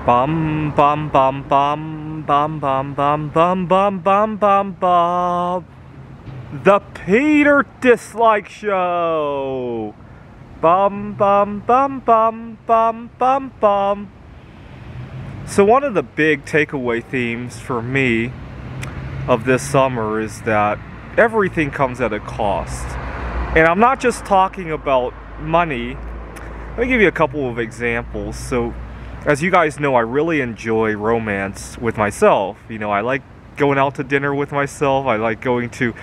Bum bum bum bum bum bum bum bum bum bum bum bum. The Peter Dislike Show. Bum bum bum bum bum bum bum. So one of the big takeaway themes for me of this summer is that everything comes at a cost. And I'm not just talking about money. Let me give you a couple of examples. So as you guys know, I really enjoy romance with myself. You know, I like going out to dinner with myself. I like going to,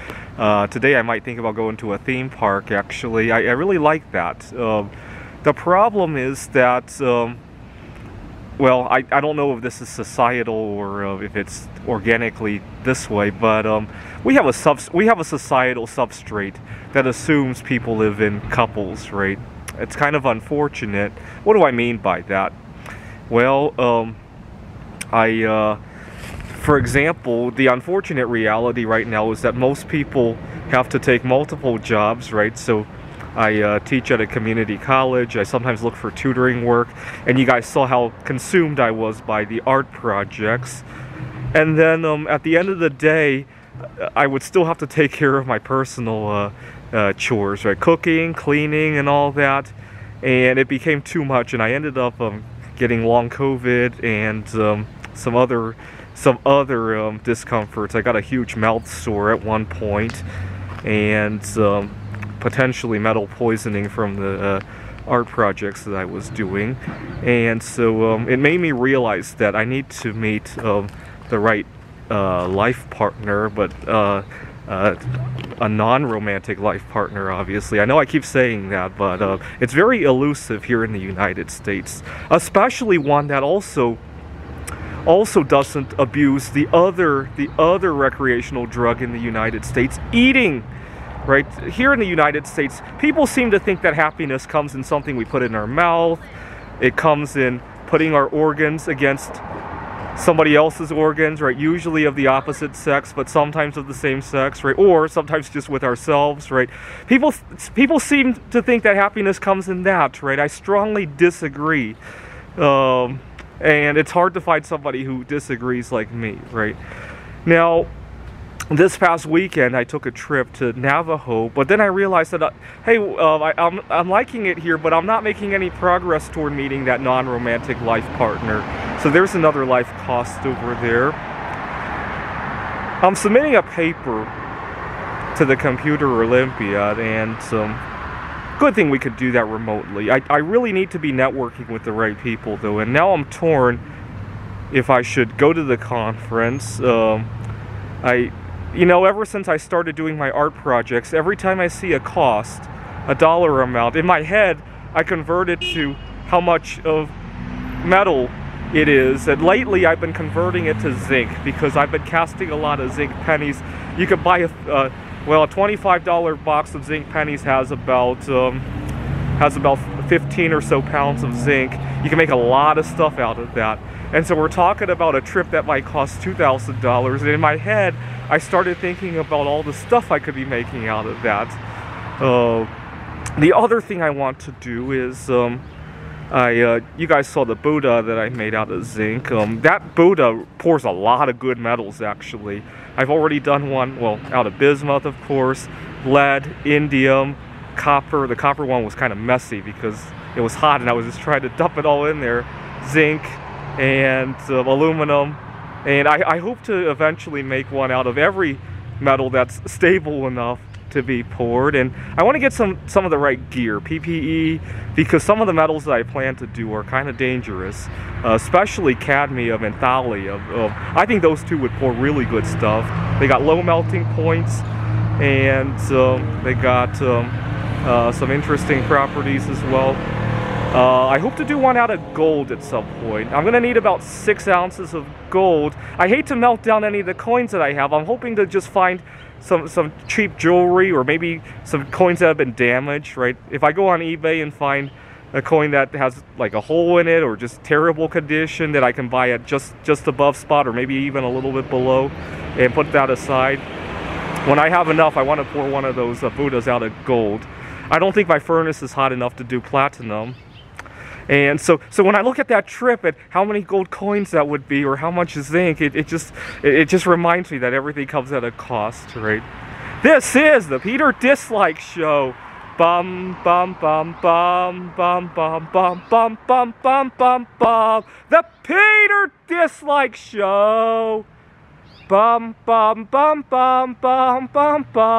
today I might think about going to a theme park actually. I really like that. The problem is that, well, I don't know if this is societal or if it's organically this way, but we have a societal substrate that assumes people live in couples, right? It's kind of unfortunate. What do I mean by that? Well, for example, the unfortunate reality right now is that most people have to take multiple jobs, right? So I teach at a community college. I sometimes look for tutoring work, and you guys saw how consumed I was by the art projects. And then at the end of the day, I would still have to take care of my personal chores, right? Cooking, cleaning, and all that. And it became too much, and I ended up getting long COVID and some other discomforts. I got a huge mouth sore at one point, and potentially metal poisoning from the art projects that I was doing. And so it made me realize that I need to meet the right life partner, but a non-romantic life partner, obviously. I know I keep saying that, but it's very elusive here in the United States, especially one that also doesn't abuse the other recreational drug in the United States, eating. Right here in the United States, people seem to think that happiness comes in something we put in our mouth. It comes in putting our organs against somebody else's organs, right? Usually of the opposite sex, but sometimes of the same sex, right? Or sometimes just with ourselves, right? People seem to think that happiness comes in that, right? I strongly disagree. And it's hard to find somebody who disagrees like me, right? Now, this past weekend, I took a trip to Navajo, but then I realized that, hey, I'm liking it here, but I'm not making any progress toward meeting that non-romantic life partner. So there's another life cost over there. I'm submitting a paper to the Computer Olympiad, and good thing we could do that remotely. I really need to be networking with the right people, though, and now I'm torn if I should go to the conference. You know, ever since I started doing my art projects, every time I see a cost, a dollar amount, in my head, I convert it to how much of metal it is. And lately, I've been converting it to zinc because I've been casting a lot of zinc pennies. You could buy a $25 box of zinc pennies has about 15 or so pounds of zinc. You can make a lot of stuff out of that. And so we're talking about a trip that might cost $2,000. And in my head, I started thinking about all the stuff I could be making out of that. The other thing I want to do is, you guys saw the Buddha that I made out of zinc. That Buddha pours a lot of good metals, actually. I've already done one, well, out of bismuth, of course, lead, indium, copper. The copper one was kind of messy because it was hot and I was just trying to dump it all in there. Zinc and aluminum, and I hope to eventually make one out of every metal that's stable enough to be poured. And I want to get some of the right gear, PPE, because some of the metals that I plan to do are kind of dangerous, especially cadmium and thallium. I think those two would pour really good stuff. They got low melting points, and they got some interesting properties as well. I hope to do one out of gold at some point. I'm going to need about 6 ounces of gold. I hate to melt down any of the coins that I have. I'm hoping to just find some cheap jewelry, or maybe some coins that have been damaged, right? If I go on eBay and find a coin that has like a hole in it or just terrible condition that I can buy at just above spot, or maybe even a little bit below, and put that aside. When I have enough, I want to pour one of those Buddhas out of gold. I don't think my furnace is hot enough to do platinum. And so when I look at that trip and how many gold coins that would be, or how much zinc, it just reminds me that everything comes at a cost, right? This is the Peter Dislike Show. Bum bum bum bum bum bum bum bum bum bum bum bum. The Peter Dislike Show. Bum bum bum bum bum bum bum.